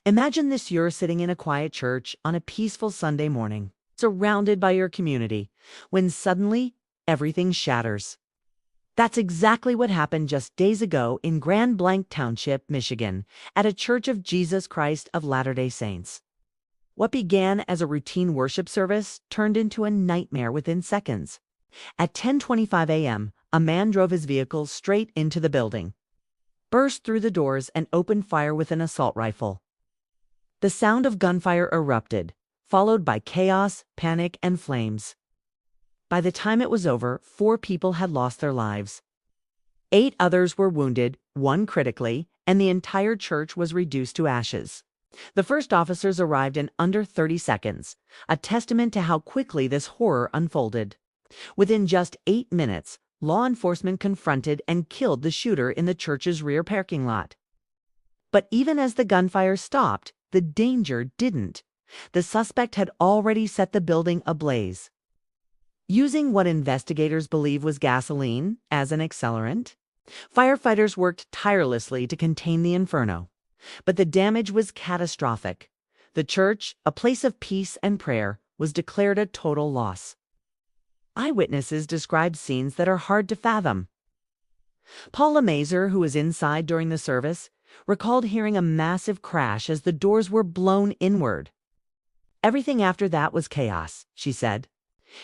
Imagine this: you're sitting in a quiet church on a peaceful Sunday morning, surrounded by your community, when suddenly everything shatters. That's exactly what happened just days ago in Grand Blanc Township, Michigan, at a Church of Jesus Christ of Latter-day Saints. What began as a routine worship service turned into a nightmare within seconds. At 10:25 a.m., a man drove his vehicle straight into the building, burst through the doors, and opened fire with an assault rifle. The sound of gunfire erupted, followed by chaos, panic, and flames. By the time it was over, 4 people had lost their lives. 8 others were wounded, 1 critically, and the entire church was reduced to ashes. The first officers arrived in under 30 seconds, a testament to how quickly this horror unfolded. Within just 8 minutes, law enforcement confronted and killed the shooter in the church's rear parking lot. But even as the gunfire stopped, the danger didn't. The suspect had already set the building ablaze. Using what investigators believe was gasoline as an accelerant, firefighters worked tirelessly to contain the inferno. But the damage was catastrophic. The church, a place of peace and prayer, was declared a total loss. Eyewitnesses described scenes that are hard to fathom. Paula Mazer, who was inside during the service, recalled hearing a massive crash as the doors were blown inward. Everything after that was chaos, she said.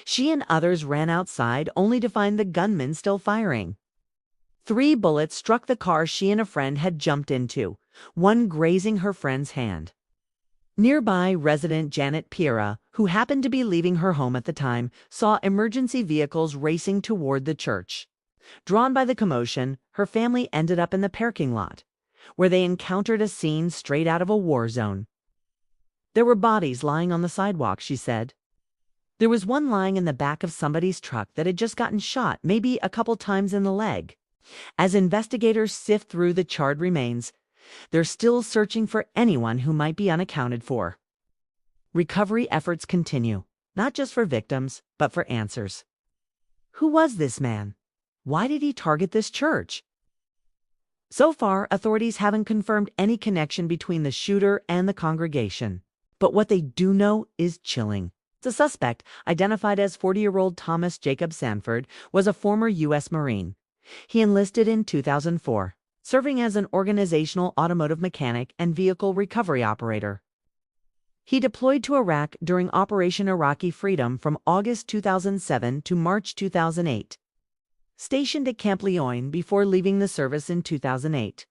She and others ran outside only to find the gunman still firing. 3 bullets struck the car she and a friend had jumped into, one grazing her friend's hand. Nearby resident Janet Piera, who happened to be leaving her home at the time, saw emergency vehicles racing toward the church. Drawn by the commotion, her family ended up in the parking lot, where they encountered a scene straight out of a war zone. There were bodies lying on the sidewalk, she said. There was one lying in the back of somebody's truck that had just gotten shot, maybe a couple times in the leg. As investigators sift through the charred remains, they're still searching for anyone who might be unaccounted for. Recovery efforts continue, not just for victims, but for answers. Who was this man? Why did he target this church? So far, authorities haven't confirmed any connection between the shooter and the congregation. But what they do know is chilling. The suspect, identified as 40-year-old Thomas Jacob Sanford, was a former U.S. Marine. He enlisted in 2004, serving as an organizational automotive mechanic and vehicle recovery operator. He deployed to Iraq during Operation Iraqi Freedom from August 2007 to March 2008. Stationed at Camp Lejeune before leaving the service in 2008.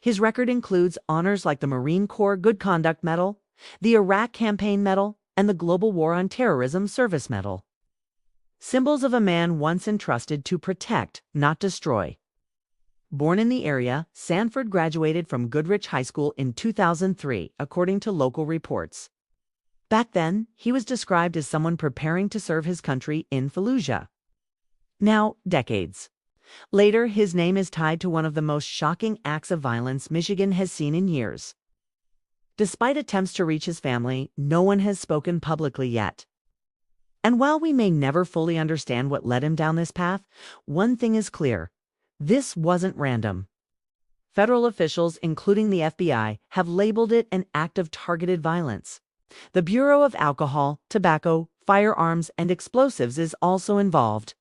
His record includes honors like the Marine Corps Good Conduct Medal, the Iraq Campaign Medal, and the Global War on Terrorism Service Medal. Symbols of a man once entrusted to protect, not destroy. Born in the area, Sanford graduated from Goodrich High School in 2003, according to local reports. Back then, he was described as someone preparing to serve his country in Fallujah. Now, decades later, his name is tied to one of the most shocking acts of violence Michigan has seen in years. Despite attempts to reach his family, no one has spoken publicly yet. And while we may never fully understand what led him down this path, one thing is clear: this wasn't random. Federal officials, including the FBI, have labeled it an act of targeted violence. The Bureau of Alcohol, Tobacco, Firearms, and Explosives is also involved.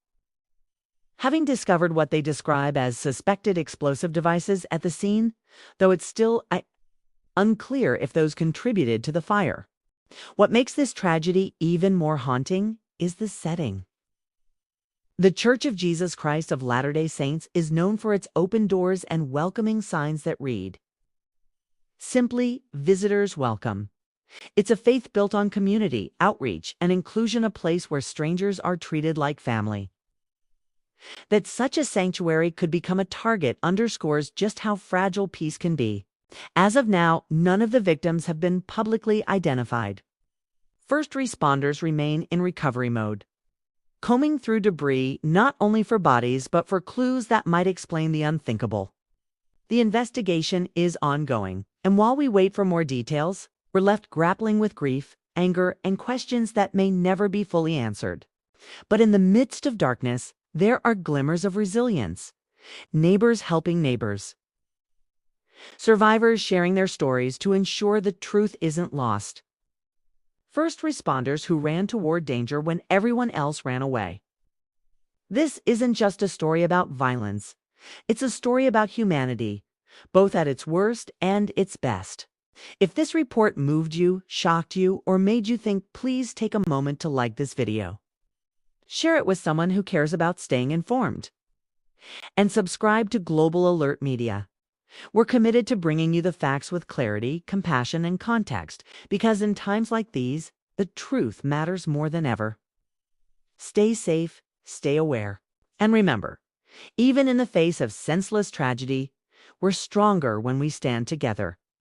Having discovered what they describe as suspected explosive devices at the scene, though it's still unclear if those contributed to the fire. What makes this tragedy even more haunting is the setting. The Church of Jesus Christ of Latter-day Saints is known for its open doors and welcoming signs that read, simply, "Visitors welcome." It's a faith built on community, outreach, and inclusion, a place where strangers are treated like family. That such a sanctuary could become a target underscores just how fragile peace can be. As of now, none of the victims have been publicly identified. First responders remain in recovery mode, combing through debris not only for bodies but for clues that might explain the unthinkable. The investigation is ongoing, and while we wait for more details, we're left grappling with grief, anger, and questions that may never be fully answered. But in the midst of darkness, there are glimmers of resilience. Neighbors helping neighbors. Survivors sharing their stories to ensure the truth isn't lost. First responders who ran toward danger when everyone else ran away. This isn't just a story about violence. It's a story about humanity, both at its worst and its best. If this report moved you, shocked you, or made you think, please take a moment to like this video. Share it with someone who cares about staying informed. And subscribe to Global Alert Media. We're committed to bringing you the facts with clarity, compassion, and context, because in times like these, the truth matters more than ever. Stay safe, stay aware, and remember, even in the face of senseless tragedy, we're stronger when we stand together.